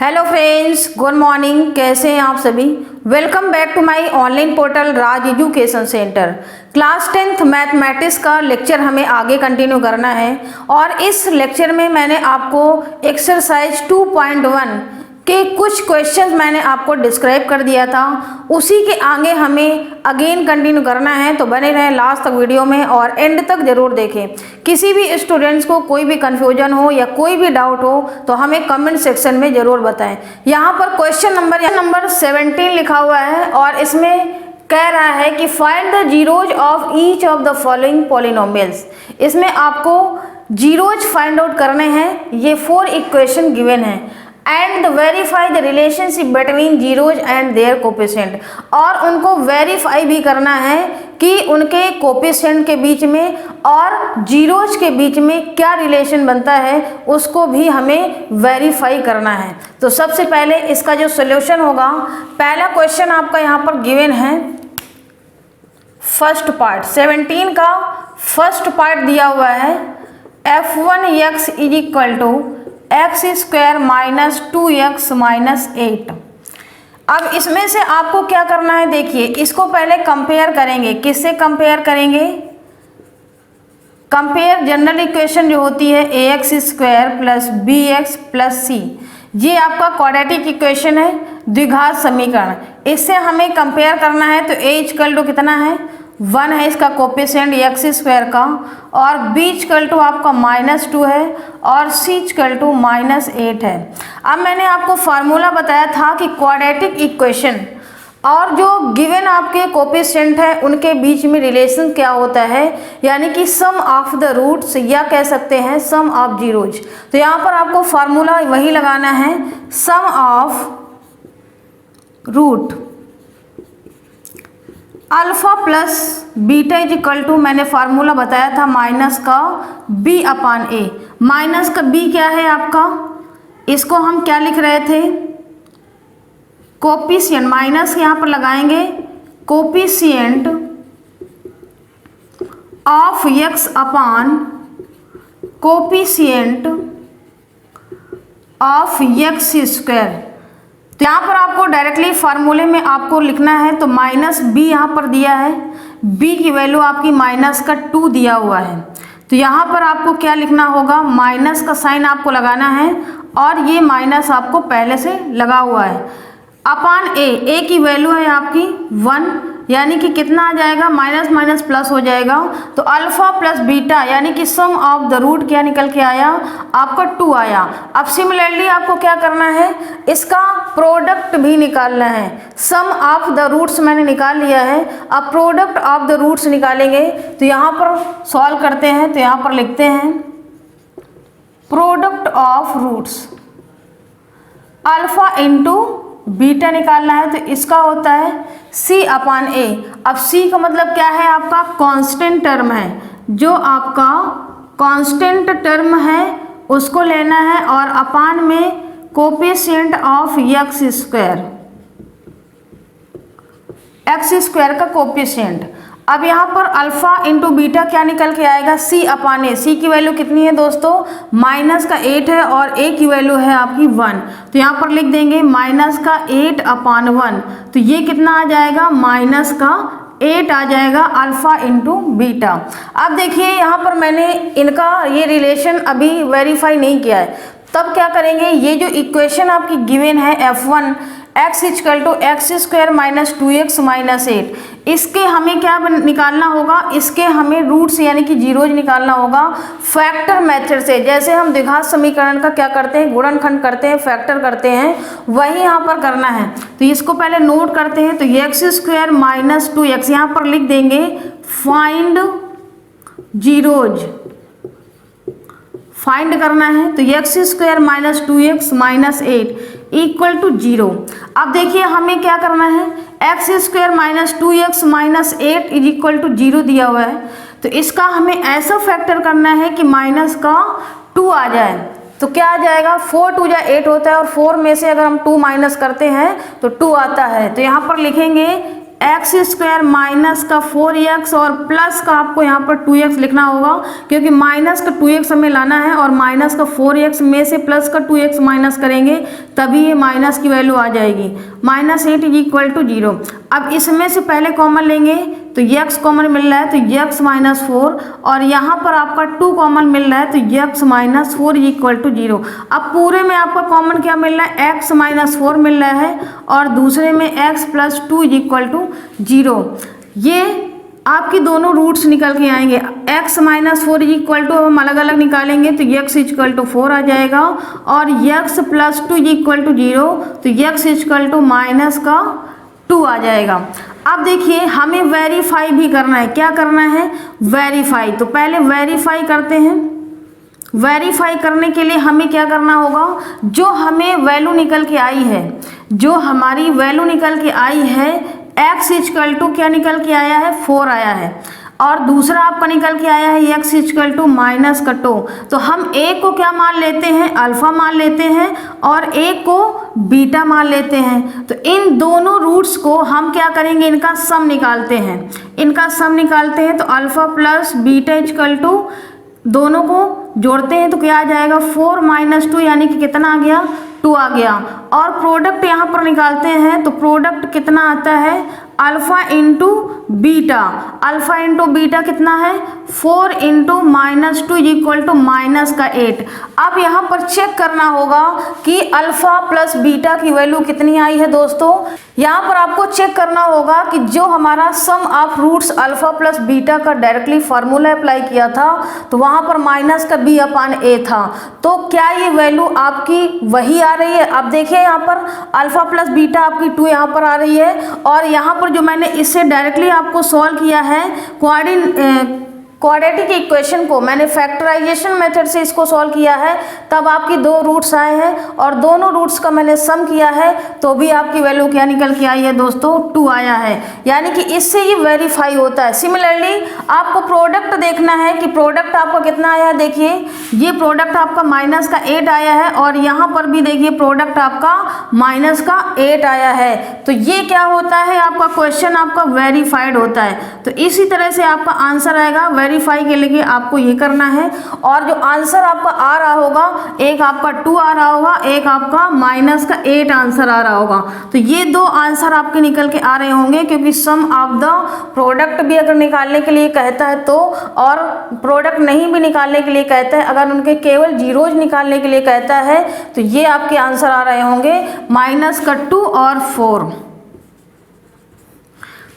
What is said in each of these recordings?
Hello friends, good morning. कैसे हैं आप सभी? Welcome back to my online portal Raj Education Centre. Class 10th mathematics का लेक्चर हमें आगे कंटिन्यू करना है और इस लेक्चर में मैंने आपको एक्सरसाइज 2.1 के कुछ क्वेश्चंस मैंने आपको डिस्क्राइब कर दिया था। उसी के आगे हमें अगेन कंटिन्यू करना है, तो बने रहें लास्ट तक वीडियो में और एंड तक जरूर देखें। किसी भी स्टूडेंट्स को कोई भी कंफ्यूजन हो या कोई भी डाउट हो तो हमें कमेंट सेक्शन में जरूर बताएं। यहाँ पर क्वेश्चन नंबर 17 लिखा हुआ है और इसमें कह रहा है कि find the zeros of each of the following polynomials. इसमें आपको जीरोज फाइंड आउट करने हैं। ये 4 इक्वेशन गिवन है and verify the relationship between zeros and their coefficient, और उनको वेरीफाई भी करना है कि उनके कोफिशिएंट के बीच में और जीरोज के बीच में क्या रिलेशन बनता है, उसको भी हमें वेरीफाई करना है। तो सबसे पहले इसका जो सॉल्यूशन होगा, पहला क्वेश्चन आपका यहाँ पर गिवन है फर्स्ट पार्ट 17 का फर्स्ट पार्ट दिया हुआ है f1x is equal to x square minus 2x minus 8। अब इसमें से आपको क्या करना है, देखिए इसको पहले कंपेयर करेंगे। किससे कंपेयर करेंगे? कंपेयर जनरल इक्वेशन जो होती है ax square plus bx plus c, ये आपका क्वाड्रेटिक इक्वेशन है, द्विघात समीकरण। इससे हमें कंपेयर करना है तो a इक्वल टू कितना है, 1 है इसका कोफिशिएंट एक्स स्क्वायर का, और b इक्वल टू आपका -2 है और c इक्वल टू -8 है। अब मैंने आपको फार्मूला बताया था कि क्वाड्रेटिक इक्वेशन और जो गिवन आपके कोफिशिएंट है उनके बीच में रिलेशन क्या होता है, यानी कि सम ऑफ द रूट्स, या कह सकते हैं सम ऑफ जीरोज। तो यहाँ पर आपको फार्मूला वही लगाना है, sum of root alpha plus beta is equal to, मैंने फार्मूला बताया था माइनस का b अपान a। माइनस का b क्या है आपका, इसको हम क्या लिख रहे थे, कोफिशिएंट। माइनस यहाँ पर लगाएंगे coefficient of x upon coefficient of x square. तो यहाँ पर आपको डायरेक्टली फार्मूले में आपको लिखना है, तो माइनस b यहाँ पर दिया है, b की वैल्यू आपकी -2 दिया हुआ है। तो यहाँ पर आपको क्या लिखना होगा, माइनस का साइन आपको लगाना है और ये माइनस आपको पहले से लगा हुआ है, अपान a की वैल्यू है आपकी 1, यानी कि कितना आ जाएगा, माइनस माइनस प्लस हो जाएगा। तो अल्फा प्लस बीटा यानी कि सम ऑफ द रूट क्या निकल के आया, आपका 2 आया। अब सिमिलरली आपको क्या करना है, इसका प्रोडक्ट भी निकालना है। सम ऑफ द रूट्स मैंने निकाल लिया है, अब प्रोडक्ट ऑफ द रूट्स निकालेंगे। तो यहाँ पर सॉल्व करते हैं, तो यहाँ पर लिखते हैं product of roots alpha into beta निकालना है, तो इसका होता है c अपान a। अब c का मतलब क्या है, आपका कांस्टेंट टर्म है, जो आपका कांस्टेंट टर्म है उसको लेना है, और अपान में कोफिशिएंट ऑफ x स्क्वायर का कोफिशिएंट। अब यहाँ पर अल्फा इंटू बीटा क्या निकल के आएगा, c अपान a। c की वैल्यू कितनी है दोस्तों, -8 है और a की वैल्यू है आपकी 1। तो यहाँ पर लिख देंगे -8 अपान 1, तो ये कितना आ जाएगा, -8 आ जाएगा अल्फा इंटू बीटा। अब देखिए यहाँ पर मैंने इनका ये रिलेशन अभी वेरीफाई नहीं किया है, तब क्या करेंगे, ये जो इक्वेशन आपकी गिवन है f1 x equal to x square minus 2x minus 8, इसके हमें क्या निकालना होगा, इसके हमें रूट्स यानी कि जीरोज निकालना होगा फैक्टर मेथड से। जैसे हम द्विघात समीकरण का क्या करते हैं, गुणनखंड करते हैं, फैक्टर करते हैं, वही यहाँ पर करना है। तो इसको पहले नोट करते हैं, तो एक्स स्क्वायर माइनस 2x यहाँ पर लिख देंगे फाइंड जीरोज, फाइंड करना है। तो x square minus 2x minus 8 equal to 0। अब देखिए हमें क्या करना है, x square minus 2x minus 8 is equal to 0 दिया हुआ है, तो इसका हमें ऐसा फैक्टर करना है कि माइनस का 2 आ जाए। तो क्या आ जाएगा, 4 2 8 होता है, और 4 में से अगर हम 2 माइनस करते हैं तो 2 आता है। तो यहाँ पर लिखेंगे एक्स स्क्वायर माइनस का 4x और प्लस का आपको यहाँ पर 2x लिखना होगा, क्योंकि माइनस का 2x हमें लाना है और माइनस का 4x में से प्लस का 2x माइनस करेंगे तभी ये माइनस की वैल्यू आ जाएगी। -8 इज इक्वल टू 0। अब इसमें से पहले कॉमन लेंगे तो x कॉमन मिल रहा है तो x माइनस 4, और यहाँ पर आपका 2 कॉमन मिल रहा है तो x minus 4 is equal to 0। अब पूरे में आपका कॉमन क्या मिल रहा है, x माइनस 4 मिल रहा है और दूसरे में x plus 2 is equal to 0। ये आपकी दोनों रूट्स निकल के आएंगे। x minus 4 is equal to हम अलग अलग निकालेंगे तो x इज इक्वल टू 4 आ जाएगा, और x plus 2 is equal to 0 तो x is equal to minus का 2 आ जाएगा। अब देखिए हमें वेरीफाई भी करना है। क्या करना है, वेरीफाई। तो पहले वेरीफाई करते हैं। वेरीफाई करने के लिए हमें क्या करना होगा, जो हमें वैल्यू निकल के आई है, जो हमारी वैल्यू निकल के आई है x इक्वल टू क्या निकल के आया है, 4 आया है, और दूसरा आपका निकल के आया है x इक्वल टू माइनस का 2। तो हम एक को क्या मान लेते हैं, अल्फा मान लेते हैं, और एक को बीटा मान लेते हैं। तो इन दोनों रूट्स को हम क्या करेंगे, इनका सम निकालते हैं। इनका सम निकालते हैं तो alpha plus beta equal to दोनों को जोड़ते हैं तो क्या आ जाएगा, 4 माइनस 2 यानी कि कितना आ गया, 2 आ गया। और प्रोडक्ट यहाँ पर निकालते हैं तो प्रोडक्ट कितना आता है, alpha into beta. Alpha into beta कितना है, 4 into minus 2 equal to minus का 8। अब यहाँ पर चेक करना होगा कि अल्फा प्लस बीटा की वैल्यू कितनी आई है दोस्तों। यहाँ पर आपको चेक करना होगा कि जो हमारा sum of roots alpha plus beta का डायरेक्टली फार्मूला अप्लाई किया था तो वहाँ पर माइनस का b अपान a था। तो क्या ये वैल्यू आपकी वही आ रही है। अब देखिए यहाँ पर अल्फा प्लस बीटा आपकी 2 यहाँ पर आ रही है, और यहाँ पर जो मैंने इससे डायरेक्टली आपको सॉल्व किया है क्वाड्रेटिक इक्वेशन को, मैंने फैक्टराइजेशन मेथड से इसको सॉल्व किया है, तब आपकी 2 रूट्स आए हैं और दोनों रूट्स का मैंने सम किया है तो भी आपकी वैल्यू क्या निकल के आई है दोस्तों, 2 आया है। यानी कि इससे ये वेरीफाई होता है। सिमिलरली आपको प्रोडक्ट देखना है कि प्रोडक्ट आपका कितना आया है। देखिए ये प्रोडक्ट आपका माइनस का 8 आया है, और यहाँ पर भी देखिए प्रोडक्ट आपका माइनस का 8 आया है। तो ये क्या होता है, आपका क्वेश्चन आपका वेरीफाइड होता है। तो इसी तरह से आपका आंसर आएगा। वेरीफाई के लिए आपको ये करना है, और जो आंसर आपका आ रहा होगा, एक आपका 2 आ रहा होगा, एक आपका माइनस का 8 आंसर आ रहा होगा। तो ये 2 आंसर आपके निकल के आ रहे होंगे, क्योंकि सम ऑफ द प्रोडक्ट भी अगर निकालने के लिए कहता है तो, और प्रोडक्ट नहीं भी निकालने के लिए कहता है, अगर उनके केवल जीरोज निकालने के लिए कहता है तो ये आपके आंसर आ रहे होंगे माइनस का 2 और 4।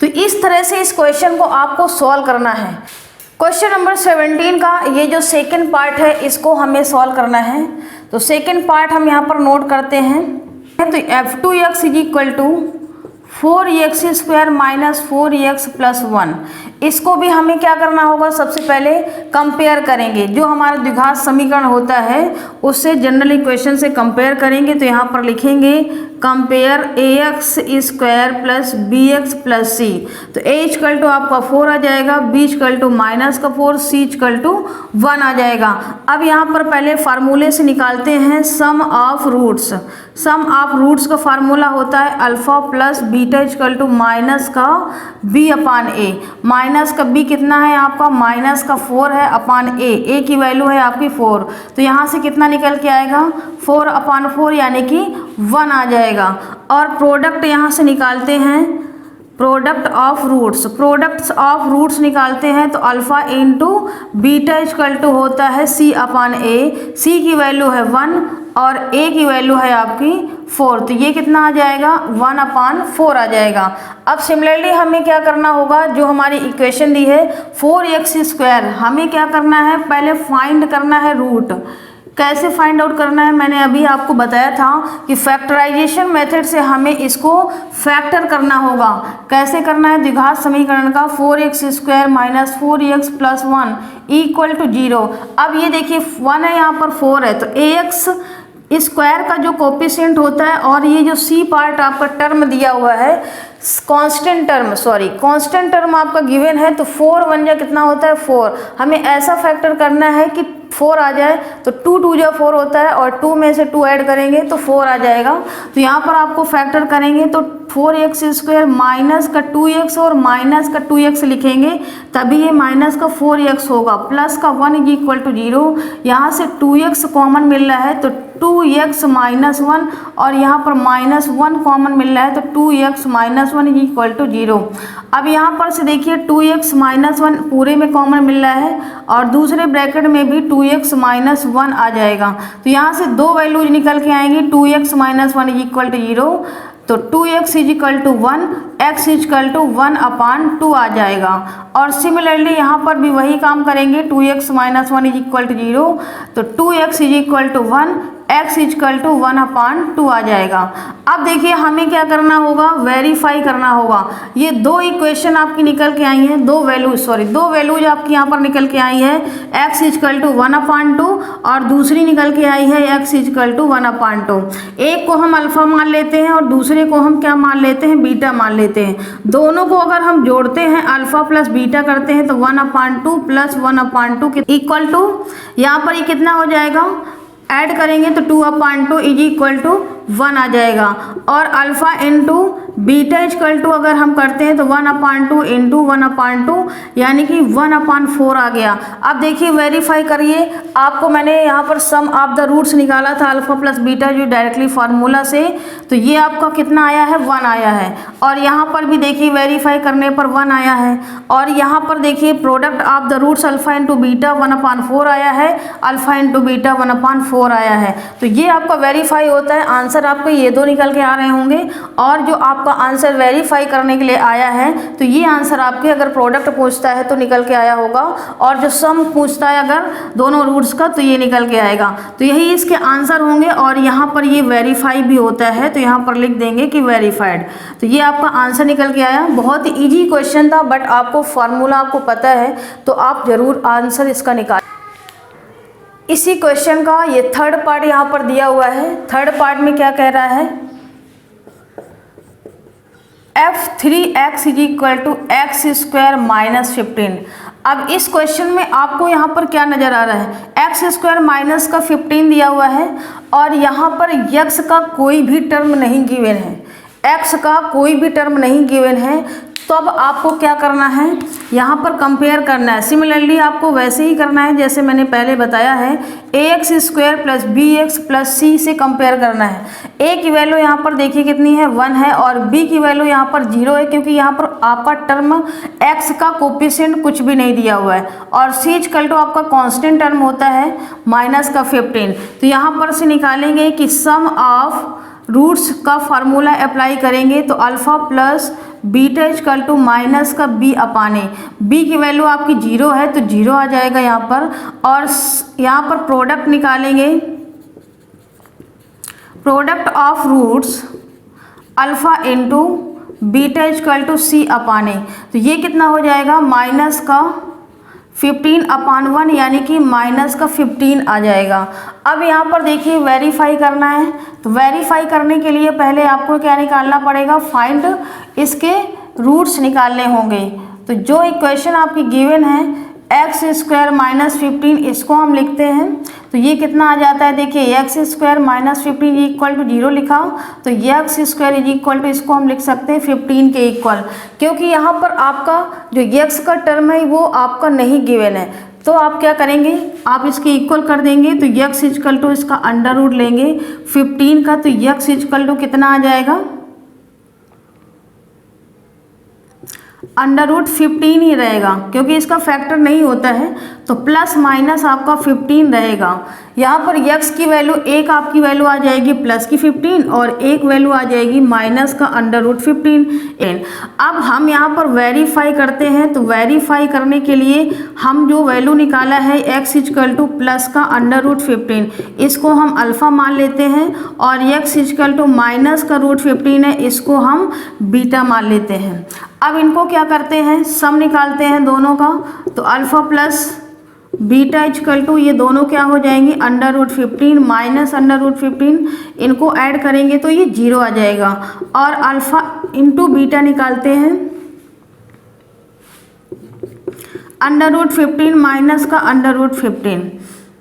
तो इस तरह से इस क्वेश्चन को आपको सॉल्व करना है। क्वेश्चन नंबर 17 का ये जो सेकंड पार्ट है इसको हमें सॉल्व करना है। तो सेकंड पार्ट हम यहाँ पर नोट करते हैं। तो f2x is equal to 4x square minus 4x plus 1, इसको भी हमें क्या करना होगा, सबसे पहले कंपेयर करेंगे। जो हमारा द्विघात समीकरण होता है उससे जनरल इक्वेशन से कंपेयर करेंगे। तो यहाँ पर लिखेंगे compare ax square plus bx plus c। तो a इक्वल टू आपका 4 आ जाएगा, b इक्वल टू माइनस का 4, c इक्वल टू 1 आ जाएगा। अब यहाँ पर पहले फार्मूले से निकालते हैं sum of roots. Sum of roots का फार्मूला होता है alpha plus beta equal to minus का b अपान a। माइनस का b कितना है आपका, माइनस का 4 है अपान a की वैल्यू है आपकी 4। तो यहाँ से कितना निकल के आएगा, 4 अपान 4 यानी कि 1 आ जाएगा। और प्रोडक्ट यहाँ से निकालते हैं, product of roots, products of roots निकालते हैं तो alpha into beta equal to होता है c अपान a। c की वैल्यू है 1 और a की वैल्यू है आपकी 4। तो ये कितना आ जाएगा, 1 अपान 4 आ जाएगा। अब सिमिलरली हमें क्या करना होगा, जो हमारी इक्वेशन दी है 4x स्क्वायर, हमें क्या करना है, पहले फाइंड करना है रूट। कैसे फाइंड आउट करना है, मैंने अभी आपको बताया था कि फैक्टराइजेशन मेथड से हमें इसको फैक्टर करना होगा। कैसे करना है, द्विघात समीकरण का 4x square minus 4x plus 1 equal to 0। अब ये देखिए 1 है यहाँ पर 4 है, तो ax स्क्वायर का जो कोफिशिएंट होता है और ये जो c पार्ट आपका टर्म दिया हुआ है कांस्टेंट टर्म आपका गिवन है, तो 4 1 जा कितना होता है 4। हमें ऐसा फैक्टर करना है कि 4 आ जाए तो 2 2 जो 4 होता है और 2 में से 2 ऐड करेंगे तो 4 आ जाएगा। तो यहाँ पर आपको फैक्टर करेंगे तो 4x² माइनस का 2x और माइनस का 2x लिखेंगे तभी ये माइनस का 4x होगा, प्लस का 1 इज इक्वल टू 0। यहाँ से 2x कॉमन मिल रहा है तो 2x माइनस 1 और यहाँ पर माइनस 1 कॉमन मिल रहा है तो 2x minus 1 is equal to 0। अब यहाँ पर से देखिए 2x माइनस 1 पूरे में कॉमन मिल रहा है और दूसरे ब्रैकेट में भी 2x माइनस 1 आ जाएगा। तो यहाँ से दो वैल्यूज निकल के आएंगी, 2x minus 1 is equal to 0 तो 2x is equal to 1, x is equal to 1/2 आ जाएगा। और सिमिलरली यहाँ पर भी वही काम करेंगे, 2x minus 1 is equal to 0 तो 2x is equal to 1, x is equal to 1/2 आ जाएगा। अब देखिए हमें क्या करना होगा, वेरीफाई करना होगा। ये दो इक्वेशन आपकी निकल के आई हैं, दो वैल्यूज आपकी यहाँ पर निकल के आई है, x इज इक्वल टू 1/2 और दूसरी निकल के आई है x इज इक्वल टू 1/2। एक को हम अल्फा मान लेते हैं और दूसरे को हम क्या मान लेते हैं, बीटा मान लेते हैं। दोनों को अगर हम जोड़ते हैं अल्फा प्लस बीटा करते हैं तो 1/2 प्लस 1/2 के इक्वल टू यहाँ पर ये कितना हो जाएगा, ऐड करेंगे तो 2/2 इज इक्वल टू 1 आ जाएगा। और alpha into beta equal to अगर हम करते हैं तो 1/2 इंटू 1/2 यानी कि 1/4 आ गया। अब देखिए वेरीफाई करिए, आपको मैंने यहाँ पर सम ऑफ द रूट्स निकाला था अल्फा प्लस बीटा जो डायरेक्टली फार्मूला से, तो ये आपका कितना आया है, 1 आया है। और यहाँ पर भी देखिए वेरीफाई करने पर 1 आया है। और यहाँ पर देखिए product of the roots alpha into beta 1/4 आया है, अल्फा इंटू बीटा 1/4 आया है। तो ये आपका वेरीफाई होता है, आंसर आपके ये दो निकल के आ रहे होंगे। और जो आपका आंसर वेरीफाई करने के लिए आया है तो ये आंसर आपके अगर प्रोडक्ट पूछता है तो निकल के आया होगा, और जो सम पूछता है अगर दोनों रूट्स का तो ये निकल के आएगा। तो यही इसके आंसर होंगे। और यहाँ पर ये वेरीफाई भी होता है तो यहाँ पर लिख देंगे कि वेरीफाइड। तो ये आपका आंसर निकल के आया। बहुत इजी क्वेश्चन था, बट आपको फार्मूला आपको पता है तो आप जरूर आंसर इसका निकाल। इसी क्वेश्चन का ये थर्ड पार्ट यहाँ पर दिया हुआ है। थर्ड पार्ट में क्या कह रहा है, f3x is equal to x² minus 15। अब इस क्वेश्चन में आपको यहाँ पर क्या नज़र आ रहा है, x² माइनस का 15 दिया हुआ है और यहाँ पर x का कोई भी टर्म नहीं गिवन है, x का कोई भी टर्म नहीं गिवन है। तो अब आपको क्या करना है, यहाँ पर कंपेयर करना है। सिमिलरली आपको वैसे ही करना है जैसे मैंने पहले बताया है, ax² plus bx plus c से कंपेयर करना है। a की वैल्यू यहाँ पर देखिए कितनी है, 1 है और b की वैल्यू यहाँ पर 0 है क्योंकि यहाँ पर आपका टर्म x का कोफिशिएंट कुछ भी नहीं दिया हुआ है। और c इक्वल टू आपका कांस्टेंट टर्म होता है माइनस का 15। तो यहाँ पर से निकालेंगे कि सम ऑफ रूट्स का फार्मूला अप्लाई करेंगे तो alpha plus beta equal to minus का b/a। b की वैल्यू आपकी 0 है तो 0 आ जाएगा यहाँ पर। और यहाँ पर प्रोडक्ट निकालेंगे, product of roots alpha into beta equal to c/a। तो ये कितना हो जाएगा, माइनस का 15/1 यानी कि माइनस का 15 आ जाएगा। अब यहाँ पर देखिए वेरीफाई करना है, तो वेरीफाई करने के लिए पहले आपको क्या निकालना पड़ेगा, फाइंड इसके रूट्स निकालने होंगे। तो जो इक्वेशन आपकी गिवन है x² माइनस 15 इसको हम लिखते हैं तो ये कितना आ जाता है, देखिए x² माइनस 15 इक्वल टू 0 लिखा तो x² इज इक्वल टू इसको हम लिख सकते हैं 15 के इक्वल, क्योंकि यहाँ पर आपका जो x का टर्म है वो आपका नहीं गिवन है। तो आप क्या करेंगे, आप इसके इक्वल कर देंगे तो x इक्वल टू इसका अंडर रूट लेंगे 15 का, तो x इक्वल टू कितना आ जाएगा, अंडर रूट 15 ही रहेगा क्योंकि इसका फैक्टर नहीं होता है। तो प्लस माइनस आपका 15 रहेगा। यहाँ पर x की वैल्यू, एक आपकी वैल्यू आ जाएगी प्लस की 15 और एक वैल्यू आ जाएगी माइनस का अंडर रूट 15। अब हम यहाँ पर वेरीफाई करते हैं तो वेरीफाई करने के लिए हम जो वैल्यू निकाला है x इक्वल टू प्लस का अंडर रूट 15 इसको हम अल्फ़ा मान लेते हैं और x इक्वल टू माइनस का रूट 15 है इसको हम बीटा मान लेते हैं। अब इनको क्या करते हैं, सम निकालते हैं दोनों का, तो alpha plus beta equal to ये दोनों क्या हो जाएंगे, under root 15 minus under root 15, इनको ऐड करेंगे तो ये 0 आ जाएगा। और अल्फ़ा इंटू बीटा निकालते हैं, अंडर रूट 15 माइनस का अंडर रूट 15,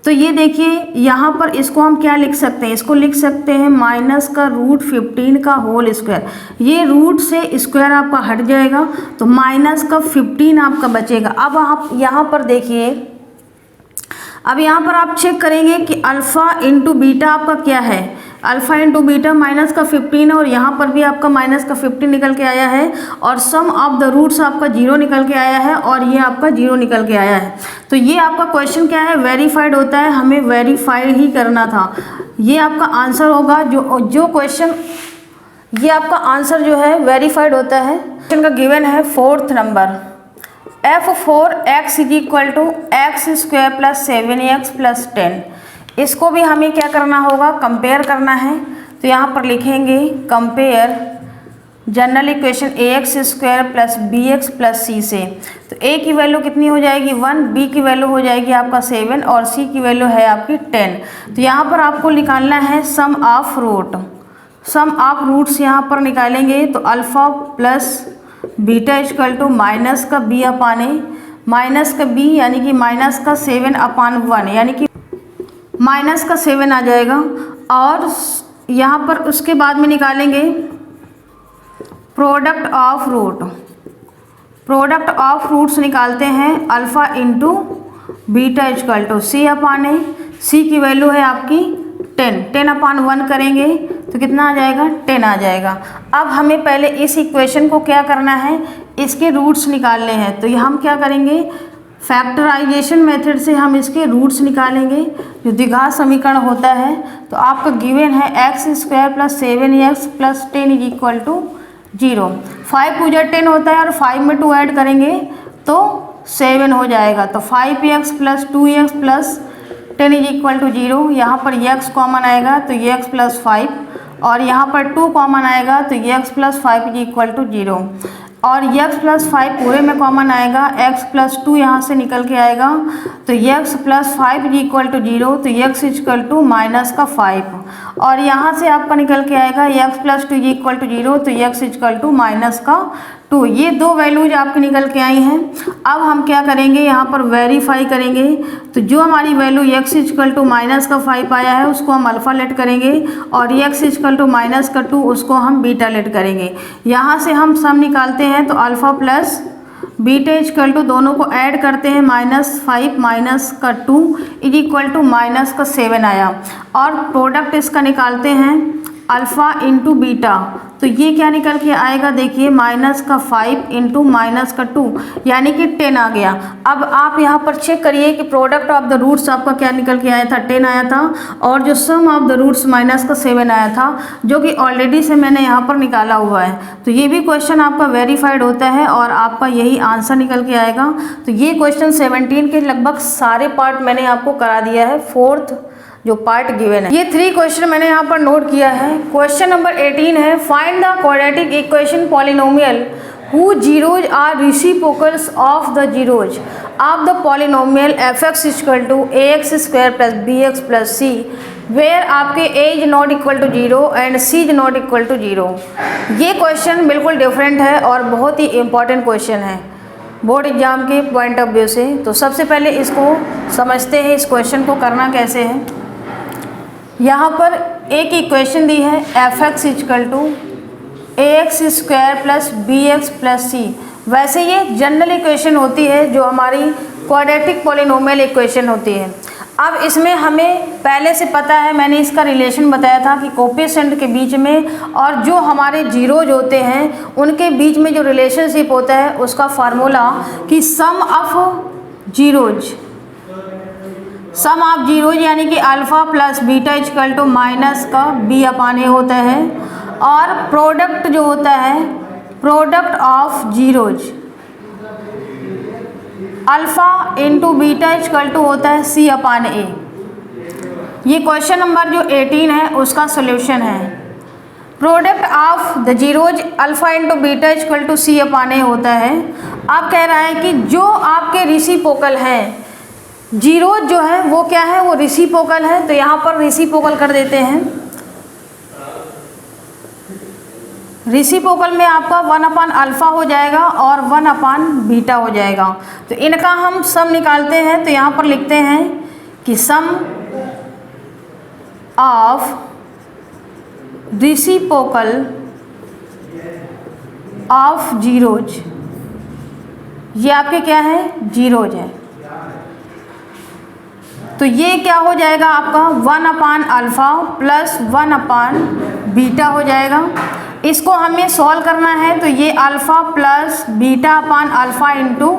तो ये देखिए यहाँ पर इसको हम क्या लिख सकते हैं, इसको लिख सकते हैं माइनस का रूट 15 का होल स्क्वायर। ये रूट से स्क्वायर आपका हट जाएगा तो माइनस का 15 आपका बचेगा। अब आप यहाँ पर देखिए, अब यहाँ पर आप चेक करेंगे कि अल्फ़ा इंटू बीटा आपका क्या है, अल्फ़ा इंटू बीटा माइनस का 15 है और यहाँ पर भी आपका माइनस का 15 निकल के आया है और सम ऑफ द रूट्स आपका 0 निकल के आया है और ये आपका 0 निकल के आया है। तो ये आपका क्वेश्चन क्या है, वेरीफाइड होता है, हमें वेरीफाई ही करना था। ये आपका आंसर होगा जो क्वेश्चन, ये आपका आंसर जो है वेरीफाइड होता है। क्वेश्चन का गिवन है 4th number, f4x is equal to x square plus 7x plus 10। इसको भी हमें क्या करना होगा, कंपेयर करना है। तो यहाँ पर लिखेंगे compare general equation ax square plus bx plus c से। तो a की वैल्यू कितनी हो जाएगी 1, b की वैल्यू हो जाएगी आपका 7 और c की वैल्यू है आपकी 10। तो यहाँ पर आपको निकालना है sum of root, sum of roots यहाँ पर निकालेंगे तो alpha plus beta equal to minus का b अपान ए, माइनस का b यानी कि माइनस का 7 अपान 1 यानी कि माइनस का 7 आ जाएगा। और यहाँ पर उसके बाद में निकालेंगे product of root, product of roots निकालते हैं alpha into beta equal to c upon a, c की वैल्यू है आपकी 10 अपान 1 करेंगे तो कितना आ जाएगा 10 आ जाएगा। अब हमें पहले इस इक्वेशन को क्या करना है, इसके रूट्स निकालने हैं। तो ये हम क्या करेंगे, फैक्टराइजेशन मेथड से हम इसके रूट्स निकालेंगे जो द्विघात समीकरण होता है। तो आपका गिवन है x square plus 7x plus 10 is equal to 0। 5 पूजा 10 होता है और 5 में 2 ऐड करेंगे तो 7 हो जाएगा। तो 5x plus 2x plus 10 is equal to 0। यहाँ पर x कॉमन आएगा तो x प्लस 5 और यहाँ पर 2 कॉमन आएगा तो x plus 5 is equal to 0 और x प्लस 5 पूरे में कॉमन आएगा, x प्लस 2 यहाँ से निकल के आएगा तो x plus 5 is equal to 0। तो x इक्वल टू माइनस का 5 और यहाँ से आपका निकल के आएगा x plus 2 is equal to 0 तो x इक्वल टू माइनस का 2। ये दो वैल्यूज आपकी निकल के आई हैं। अब हम क्या करेंगे, यहाँ पर वेरीफाई करेंगे। तो जो हमारी value x equal to minus का 5 आया है उसको हम अल्फ़ा लेट करेंगे और x इक्वल टू माइनस का 2 उसको हम बीटा लेट करेंगे। यहाँ से हम सम निकालते हैं तो alpha plus beta equal to दोनों को ऐड करते हैं -5 माइनस का 2 इज इक्वल टू माइनस का 7 आया और प्रोडक्ट इसका निकालते हैं अल्फ़ा इंटू बीटा। तो ये क्या निकल के आएगा, देखिए माइनस का 5 इंटू माइनस का 2 यानी कि 10 आ गया। अब आप यहाँ पर चेक करिए कि प्रोडक्ट ऑफ द रूट्स आपका क्या निकल के आया था, 10 आया था और जो सम ऑफ द रूट्स माइनस का 7 आया था जो कि ऑलरेडी से मैंने यहाँ पर निकाला हुआ है। तो ये भी क्वेश्चन आपका वेरीफाइड होता है और आपका यही आंसर निकल के आएगा। तो ये क्वेश्चन 17 के लगभग सारे पार्ट मैंने आपको करा दिया है, 4th जो पार्ट गिवन है। ये 3 क्वेश्चन मैंने यहाँ पर नोट किया है। क्वेश्चन नंबर 18 है, find the quadratic equation polynomial who zeros are reciprocals of the zeros of the polynomial fx equal to ax square plus bx plus c where आपके a is not equal to 0 and c is not equal to 0। ये question बिल्कुल different है और बहुत ही important question है board exam के point of view से। तो सबसे पहले इसको समझते हैं, इस क्वेश्चन को करना कैसे है। यहाँ पर एक इक्वेशन दी है fx equal to ax square plus bx plus c। वैसे ये जनरल इक्वेशन होती है जो हमारी क्वाड्रेटिक पॉलिनोमियल इक्वेशन होती है। अब इसमें हमें पहले से पता है, मैंने इसका रिलेशन बताया था कि कोफिशिएंट के बीच में और जो हमारे जीरोज होते हैं उनके बीच में जो रिलेशनशिप होता है उसका फार्मूला कि sum of zeros, sum of zeros यानी कि alpha plus beta equal to minus का b अपान ए होता है और प्रोडक्ट जो होता है product of zeros alpha into beta equal to होता है c अपान ए। ये क्वेश्चन नंबर जो 18 है उसका सोल्यूशन है। Product of the zeros alpha into beta equal to c upon a होता है। अब कह रहा है कि जो आपके रेसिप्रोकल हैं, जीरोज जो है वो क्या है, वो रेसिप्रोकल है। तो यहाँ पर रेसिप्रोकल कर देते हैं। रेसिप्रोकल में आपका 1 अपान अल्फ़ा हो जाएगा और 1 अपान बीटा हो जाएगा। तो इनका हम सम निकालते हैं। तो यहाँ पर लिखते हैं कि sum of reciprocal of zeros, ये आपके क्या है, जीरोज है। तो ये क्या हो जाएगा आपका 1/α प्लस 1/बीटा हो जाएगा। इसको हमें सॉल्व करना है तो ये अल्फ़ा प्लस बीटा/α इंटू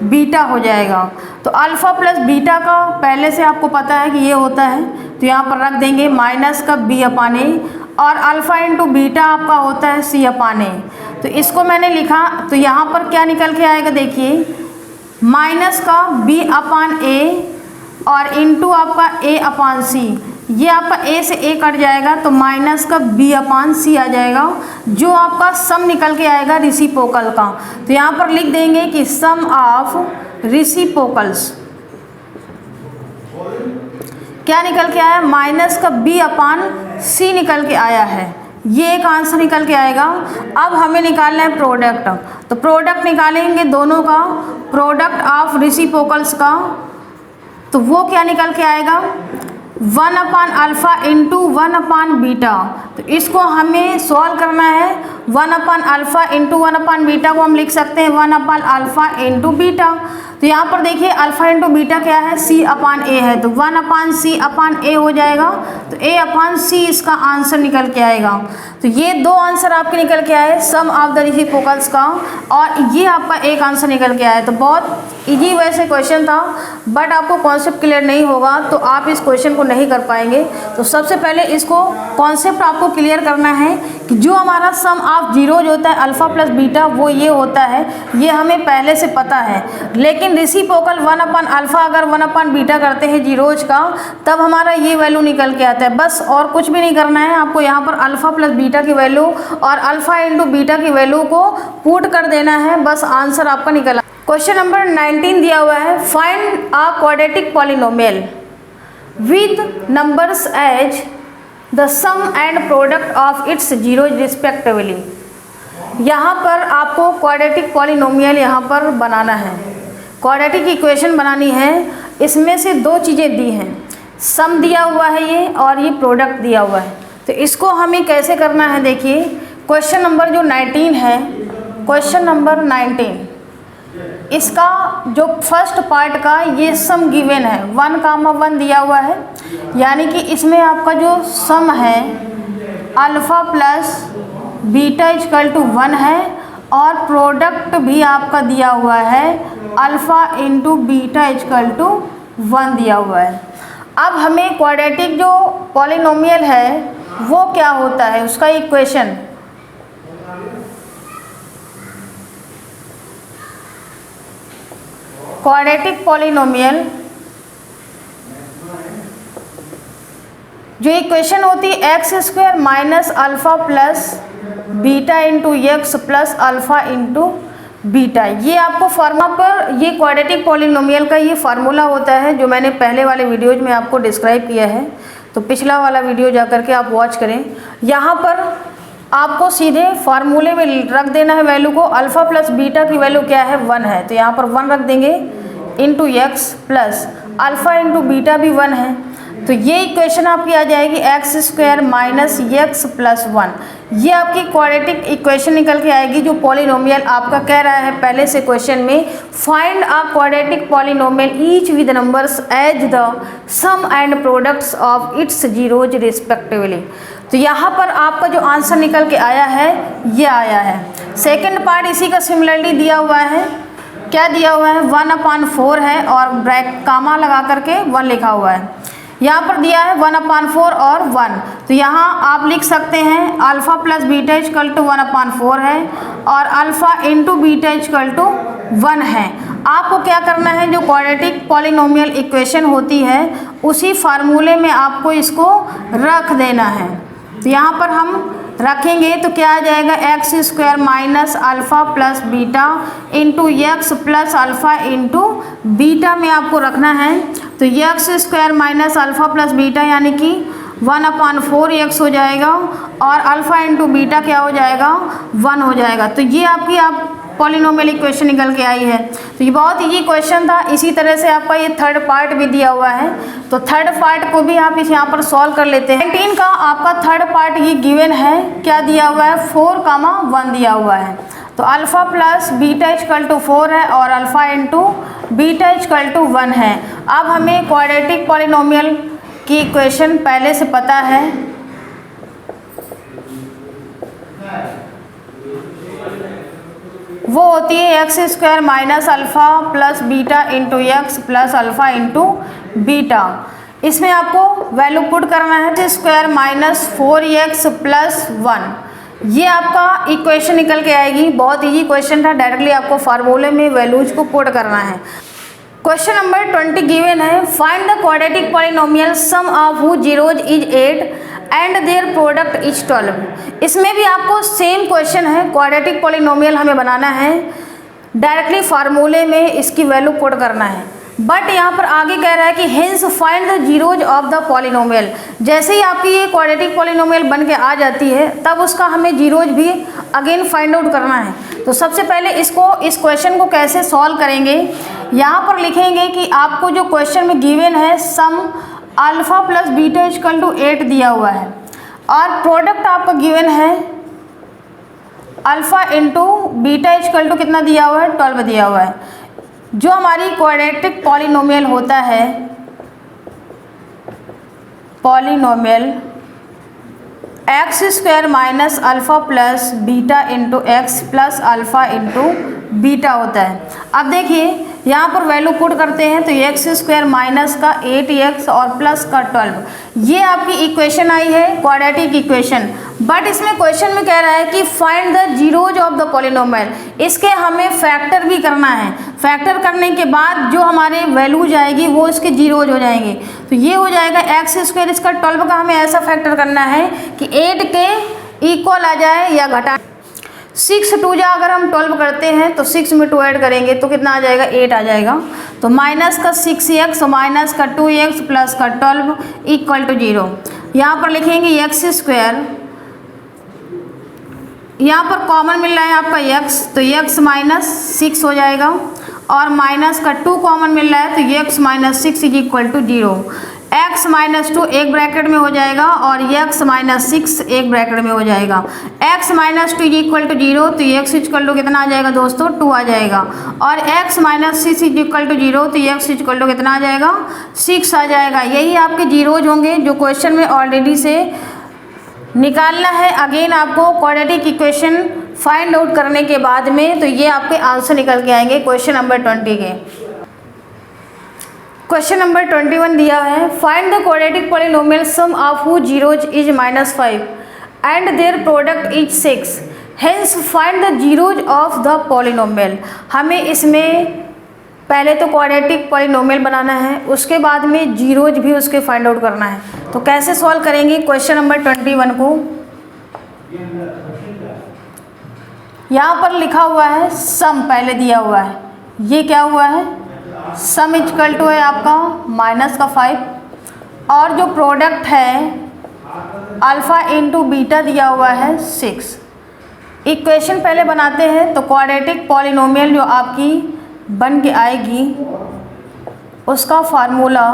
बीटा हो जाएगा। तो अल्फ़ा प्लस बीटा का पहले से आपको पता है कि ये होता है, तो यहाँ पर रख देंगे माइनस का b/a, और अल्फ़ा इंटू बीटा आपका होता है c/a। तो इसको मैंने लिखा, तो यहाँ पर क्या निकल के आएगा देखिए, माइनस का b/a और इंटू आपका a/c, ये आपका a से a कट जाएगा तो माइनस का b/c आ जाएगा, जो आपका सम निकल के आएगा रेसिप्रोकल का। तो यहाँ पर लिख देंगे कि सम ऑफ रेसिप्रोकल्स क्या निकल के आया, माइनस का b/c निकल के आया है, ये एक आंसर निकल के आएगा। अब हमें निकालना है प्रोडक्ट, तो प्रोडक्ट निकालेंगे दोनों का, प्रोडक्ट ऑफ रेसिप्रोकल्स का, तो वो क्या निकल के आएगा 1/α इंटू 1/बीटा। तो इसको हमें सॉल्व करना है, 1/α इंटू 1/बीटा को हम लिख सकते हैं 1/α इंटू बीटा। तो यहाँ पर देखिए अल्फ़ा इंटू बीटा क्या है, c/a है, तो 1/c/a हो जाएगा, तो a/c इसका आंसर निकल के आएगा। तो ये दो आंसर आपके निकल के आए सम ऑफ द रेसिप्रोकल्स का, और ये आपका एक आंसर निकल के आया। तो बहुत इजी वैसे क्वेश्चन था, बट आपको कॉन्सेप्ट क्लियर नहीं होगा तो आप इस क्वेश्चन को नहीं कर पाएंगे। तो सबसे पहले इसको कॉन्सेप्ट आपको क्लियर करना है कि जो हमारा सम ऑफ जीरोज होता है अल्फ़ा प्लस बीटा वो ये होता है, ये हमें पहले से पता है। लेकिन रेसिप्रोकल 1/α अगर 1/बीटा करते हैं जीरोज का, तब हमारा ये वैल्यू निकल के आता है। बस और कुछ भी नहीं करना है आपको, यहाँ पर अल्फ़ा प्लस बीटा की वैल्यू और अल्फ़ा इंटू बीटा की वैल्यू को पुट कर देना है, बस आंसर आपका निकला। क्वेश्चन नंबर 19 दिया हुआ है, find a quadratic polynomial with numbers as the sum and product of its zeros respectively. यहाँ पर आपको क्वाड्रेटिक पॉलिनोमियल यहाँ पर बनाना है, क्वाड्रेटिक इक्वेशन बनानी है। इसमें से दो चीज़ें दी हैं, सम दिया हुआ है ये और ये प्रोडक्ट दिया हुआ है। तो इसको हमें कैसे करना है देखिए, क्वेश्चन नंबर जो 19 है, क्वेश्चन नंबर 19, इसका जो फर्स्ट पार्ट का ये सम गिवन है 1,1 दिया हुआ है, यानी कि इसमें आपका जो सम है alpha plus beta equal to 1 है, और प्रोडक्ट भी आपका दिया हुआ है alpha into beta equal to 1 दिया हुआ है। अब हमें क्वाड्रेटिक जो पॉलिनोमियल है वो क्या होता है, उसका इक्वेशन क्वाड्रेटिक पॉलिनोमियल जो इक्वेशन होती है x² minus alpha plus beta into x plus alpha into beta. ये आपको फार्मूला पर, ये क्वाड्रेटिक पॉलिनोमियल का ये फार्मूला होता है जो मैंने पहले वाले वीडियोज में आपको डिस्क्राइब किया है, तो पिछला वाला वीडियो जा करके आप वॉच करें। यहाँ पर आपको सीधे फार्मूले में रख देना है वैल्यू को, अल्फ़ा प्लस बीटा की वैल्यू क्या है 1 है, तो यहाँ पर 1 रख देंगे into x plus alpha into beta भी 1 है। तो ये इक्वेशन आपकी आ जाएगी x² माइनस एक्स प्लस 1। ये आपकी क्वाड्रेटिक इक्वेशन निकल के आएगी जो पॉलिनोमियल आपका कह रहा है पहले से क्वेश्चन में, find a quadratic polynomial each with numbers as the sum and products of its zeros respectively. तो यहाँ पर आपका जो आंसर निकल के आया है ये आया है। सेकेंड पार्ट इसी का सिमिलरली दिया हुआ है, क्या दिया हुआ है 1/4 है और कामा लगा करके 1 लिखा हुआ है। यहाँ पर दिया है 1/4 और 1, तो यहाँ आप लिख सकते हैं alpha plus beta equal to 1/4 है और alpha into beta equal to 1 है। आपको क्या करना है, जो क्वाड्रेटिक पॉलिनोमियल इक्वेशन होती है उसी फार्मूले में आपको इसको रख देना है। तो यहाँ पर हम रखेंगे तो क्या आ जाएगा x² minus alpha plus beta into x plus alpha into beta में आपको रखना है। तो x² minus alpha plus beta यानी कि 1/4 x हो जाएगा और अल्फ़ा इंटू बीटा क्या हो जाएगा 1 हो जाएगा। तो ये आपकी आप पॉलिनोमियल इक्वेशन निकल के आई है। तो ये बहुत इजी क्वेश्चन था। इसी तरह से आपका ये थर्ड पार्ट भी दिया हुआ है, तो थर्ड पार्ट को भी आप इस यहाँ पर सॉल्व कर लेते हैं। 19 का आपका थर्ड पार्ट ये गिवन है, क्या दिया हुआ है 4,1 दिया हुआ है। तो alpha plus beta equal to 4 है और alpha into beta equal to 1 है। अब हमें क्वाड्रेटिक पॉलिनोमियल की इक्वेशन पहले से पता है, वो होती है x square minus alpha plus beta into x plus alpha into beta. इसमें आपको वैल्यू पुट करना है x square minus 4x plus 1, ये आपका इक्वेशन निकल के आएगी। बहुत इजी क्वेश्चन था, डायरेक्टली आपको फार्मूले में वैल्यूज को पुट करना है। क्वेश्चन नंबर 20 गिवन है, find the quadratic polynomial sum of whose zeros is 8 and their product is 12। इसमें भी आपको सेम क्वेश्चन है, क्वाड्रेटिक पॉलिनोमियल हमें बनाना है, डायरेक्टली फार्मूले में इसकी वैल्यू पुट करना है। बट यहाँ पर आगे कह रहा है कि hence find the zeros of the polynomial. जैसे ही आपकी ये क्वाड्रेटिक पॉलिनोमियल बन के आ जाती है, तब उसका हमें जीरोज भी अगेन फाइंड आउट करना है। तो सबसे पहले इस क्वेश्चन को कैसे सॉल्व करेंगे, यहाँ पर लिखेंगे कि आपको जो क्वेश्चन में गिवन है sum alpha plus beta equal to 8 दिया हुआ है और प्रोडक्ट आपका गिवन है alpha into beta equal to कितना दिया हुआ है 12 दिया हुआ है। जो हमारी क्वाड्रेटिक पॉलिनोमियल होता है, polynomial x square minus alpha plus beta into x plus alpha into beta होता है। अब देखिए यहाँ पर वैल्यू पुट करते हैं, तो एक्स स्क्वायर माइनस का 8x और प्लस का 12, ये आपकी इक्वेशन आई है क्वाड्रेटिक इक्वेशन। बट इसमें क्वेश्चन में कह रहा है कि find the zeros of the polynomial, इसके हमें फैक्टर भी करना है। फैक्टर करने के बाद जो हमारे वैल्यूज आएगी वो इसके जीरोज हो जाएंगे। तो ये हो जाएगा एक्स स्क्वायर, इसका 12 का हमें ऐसा फैक्टर करना है कि 8 के इक्वल आ जाए या घटा। 6 2 जा अगर हम 12 करते हैं तो 6 में 2 ऐड करेंगे तो कितना आ जाएगा 8 आ जाएगा। तो माइनस का 6x माइनस का 2x प्लस का 12 इक्वल टू 0। यहाँ पर लिखेंगे एक्स स्क्वायर, यहाँ पर कॉमन मिल रहा है आपका x, तो x माइनस 6 हो जाएगा और माइनस का 2 कॉमन मिल रहा है तो x minus 6 is equal to 0। x minus 2 एक ब्रैकेट में हो जाएगा और x माइनस 6 एक ब्रैकेट में हो जाएगा। x minus 2 is equal to 0, तो x इक्वल टू कितना आ जाएगा दोस्तों 2 आ जाएगा। और x minus 6 is equal to 0, तो x इक्वल टू कितना आ जाएगा 6 आ जाएगा। यही आपके जीरोज होंगे जो क्वेश्चन में ऑलरेडी से निकालना है। अगेन आपको क्वाड्रेटिक इक्वेशन फाइंड आउट करने के बाद में, तो ये आपके आंसर निकल के आएंगे क्वेश्चन नंबर 20 के। क्वेश्चन नंबर 21 दिया है, find the quadratic polynomial sum of whose zeros is -5 and their product is 6, hence find the zeros of the polynomial. हमें इसमें पहले तो क्वाड्रेटिक पॉलिनोमियल बनाना है, उसके बाद में जीरोज भी उसके फाइंड आउट करना है। तो कैसे सॉल्व करेंगे क्वेश्चन नंबर 21 को, यहाँ पर लिखा हुआ है सम पहले दिया हुआ है, ये क्या हुआ है सम इक्वल टू है आपका माइनस का 5 और जो प्रोडक्ट है अल्फ़ा इंटू बीटा दिया हुआ है 6। इक्वेशन पहले बनाते हैं, तो क्वाड्रेटिक पॉलिनोमियल जो आपकी बन के आएगी उसका फार्मूला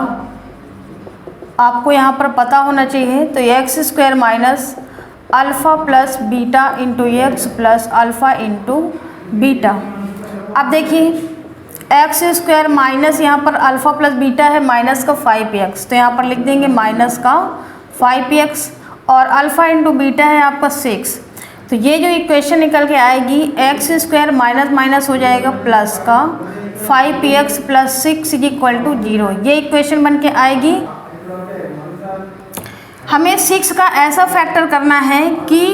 आपको यहाँ पर पता होना चाहिए। तो x square minus alpha plus beta into x plus alpha into beta. अब देखिए एक्स स्क्वायर माइनस यहाँ पर अल्फ़ा प्लस बीटा है माइनस का 5x, तो यहाँ पर लिख देंगे माइनस का 5x और अल्फ़ा इंटू बीटा है आपका 6। तो ये जो इक्वेशन निकल के आएगी एक्स स्क्वायर माइनस माइनस हो जाएगा प्लस का 5x plus 6 is equal to 0, ये इक्वेशन बन के आएगी। हमें 6 का ऐसा फैक्टर करना है कि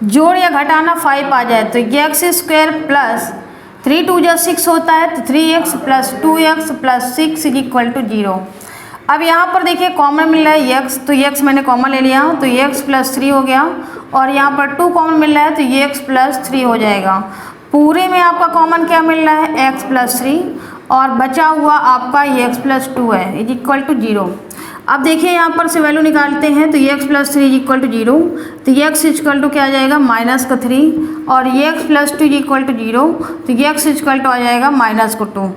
जोड़ या घटाना 5 आ जाए। तो एक्स स्क्वायर प्लस 3 2 जा 6 होता है, तो 3x plus 2x plus 6 is equal to 0। अब यहाँ पर देखिए कॉमन मिल रहा है x, तो x मैंने कॉमन ले लिया, तो x प्लस 3 हो गया और यहाँ पर 2 कॉमन मिल रहा है तो x प्लस 3 हो जाएगा। पूरे में आपका कॉमन क्या मिल रहा है x प्लस 3 और बचा हुआ आपका ये x प्लस 2 है इज इक्वल टू 0। अब देखिए यहाँ पर से वैल्यू निकालते हैं तो ये x plus 3 is equal to 0, तो ये x इक्वल टू क्या आ जाएगा माइनस का 3, और ये x plus 2 is equal to 0, तो ये x इक्वल टू आ जाएगा माइनस का 2।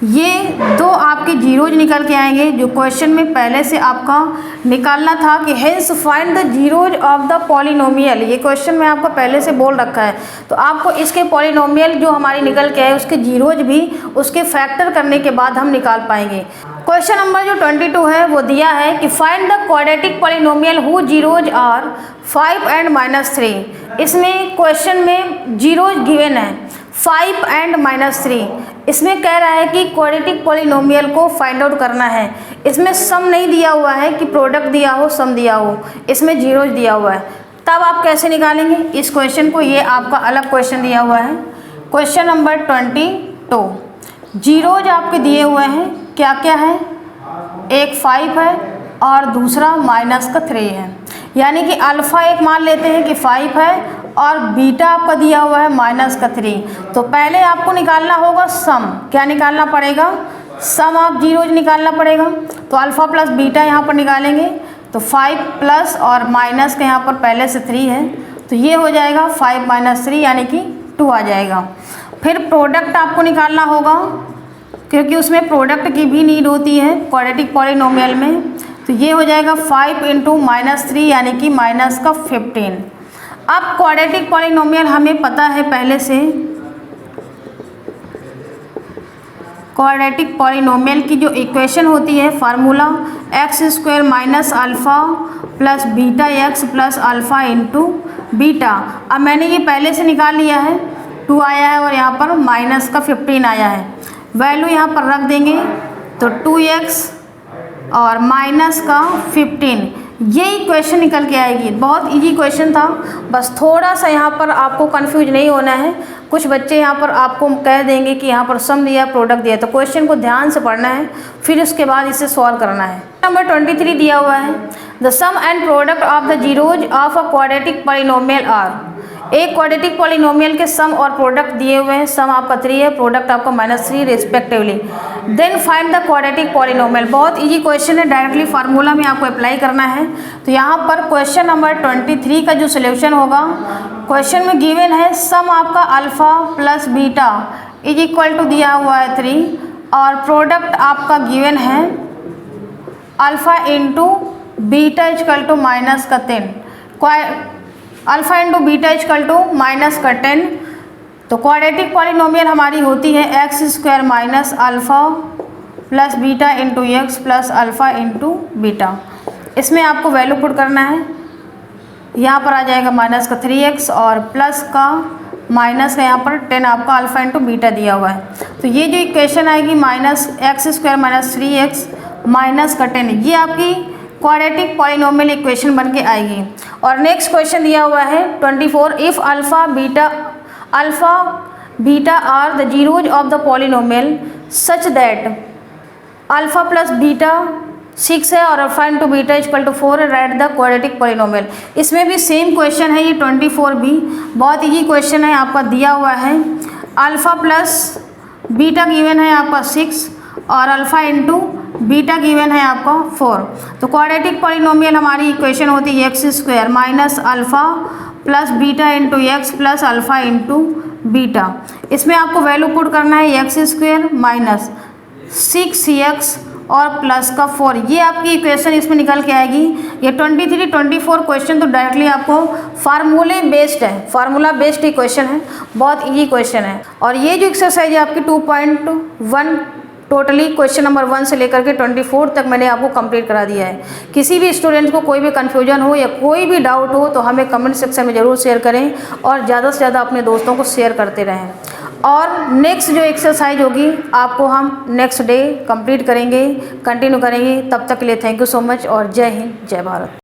ये दो आपके जीरोज निकल के आएंगे जो क्वेश्चन में पहले से आपका निकालना था कि hence find the zeros of the polynomial. ये क्वेश्चन में आपको पहले से बोल रखा है, तो आपको इसके पॉलिनोमियल जो हमारी निकल के आए उसके जीरोज भी उसके फैक्टर करने के बाद हम निकाल पाएंगे। क्वेश्चन नंबर जो 22 है वो दिया है कि find the quadratic polynomial who zeros are 5 and -3। इसमें क्वेश्चन में जीरोज गिवन है 5 एंड -3। इसमें कह रहा है कि क्वाड्रेटिक पॉलिनोमियल को फाइंड आउट करना है। इसमें सम नहीं दिया हुआ है कि प्रोडक्ट दिया हो सम दिया हो, इसमें जीरोज दिया हुआ है। तब आप कैसे निकालेंगे इस क्वेश्चन को, ये आपका अलग क्वेश्चन दिया हुआ है। क्वेश्चन नंबर 22 जीरोज आपके दिए हुए हैं, क्या क्या है, एक 5 है और दूसरा -3 है, यानी कि अल्फ़ा एक मान लेते हैं कि 5 है और बीटा आपका दिया हुआ है -3। तो पहले आपको निकालना होगा सम। क्या निकालना पड़ेगा, सम ऑफ जीरोज निकालना पड़ेगा। तो अल्फ़ा प्लस बीटा यहाँ पर निकालेंगे तो 5 प्लस और माइनस का यहाँ पर पहले से 3 है, तो ये हो जाएगा 5 - 3 यानी कि 2 आ जाएगा। फिर प्रोडक्ट आपको निकालना होगा क्योंकि उसमें प्रोडक्ट की भी नीड होती है क्वाड्रेटिक पॉलिनोमियल में, तो ये हो जाएगा 5 × -3 यानी कि -15। अब क्वाड्रेटिक पॉलिनोमियल हमें पता है पहले से, क्वाड्रेटिक पॉलिनोमियल की जो इक्वेशन होती है formula x² - alpha plus beta x plus alpha into beta. अब मैंने ये पहले से निकाल लिया है, 2 आया है और यहाँ पर -15 आया है। वैल्यू यहाँ पर रख देंगे तो 2x और -15, ये इक्वेशन निकल के आएगी। बहुत इजी क्वेश्चन था, बस थोड़ा सा यहाँ पर आपको कंफ्यूज नहीं होना है। कुछ बच्चे यहाँ पर आपको कह देंगे कि यहाँ पर सम दिया प्रोडक्ट दिया, तो क्वेश्चन को ध्यान से पढ़ना है, फिर उसके बाद इसे सॉल्व करना है। नंबर 23 दिया हुआ है the sum and product of the zeros of a quadratic polynomial are. एक क्वाड्रेटिक पॉलिनोमियल के सम और प्रोडक्ट दिए हुए हैं, सम आपका 3 है, प्रोडक्ट आपका -3 respectively. Then find the quadratic polynomial. बहुत इजी क्वेश्चन है, डायरेक्टली फार्मूला में आपको अप्लाई करना है। तो यहाँ पर क्वेश्चन नंबर 23 का जो सोल्यूशन होगा, क्वेश्चन में गिवन है सम आपका alpha plus beta is equal to दिया हुआ है 3 और प्रोडक्ट आपका गिवन है alpha into beta equal to -10, alpha into beta equal to -10। तो क्वाड्रेटिक पॉलिनोमियल हमारी होती है x² - alpha plus beta into x plus alpha into beta. इसमें आपको वैल्यू पुट करना है, यहाँ पर आ जाएगा -3x और प्लस का माइनस का यहाँ पर 10 आपका अल्फ़ा इंटू बीटा दिया हुआ है। तो ये जो इक्वेशन आएगी -x² - 3x -10, ये आपकी क्वाड्रेटिक पॉलिनोमियल इक्वेशन बन के आएगी। और नेक्स्ट क्वेश्चन दिया हुआ है 24 if alpha beta are the zeros of the polynomial such that alpha plus beta 6 है और alpha into beta equal to 4 है, राइट द क्वाड्रेटिक पॉलिनोमियल। इसमें भी सेम क्वेश्चन है, ये 24 भी बहुत इजी क्वेश्चन है। आपका दिया हुआ है अल्फ़ा प्लस बीटा गिवन है आपका 6 और अल्फ़ा इंटू बीटा गिवन है आपका 4। तो क्वाड्रेटिक पॉलिनोमियल हमारी इक्वेशन होती है x² minus alpha plus beta into x plus alpha into beta. इसमें आपको वैल्यू पुट करना है x² माइनस 6x और प्लस का 4, ये आपकी इक्वेशन इसमें निकल के आएगी। ये 23, 24 क्वेश्चन तो डायरेक्टली आपको फार्मूले बेस्ड है, फार्मूला बेस्ड ही क्वेश्चन है, बहुत इजी क्वेश्चन है। और ये जो एक्सरसाइज है आपकी 2.1 टोटली क्वेश्चन नंबर 1 से लेकर के 24 तक मैंने आपको कंप्लीट करा दिया है। किसी भी स्टूडेंट को कोई भी कन्फ्यूजन हो या कोई भी डाउट हो तो हमें कमेंट सेक्शन में ज़रूर शेयर करें और ज़्यादा से ज़्यादा अपने दोस्तों को शेयर करते रहें। और नेक्स्ट जो एक्सरसाइज होगी आपको हम नेक्स्ट डे कंप्लीट करेंगे, कंटिन्यू करेंगे। तब तक के लिए थैंक यू सो मच और जय हिंद, जय भारत।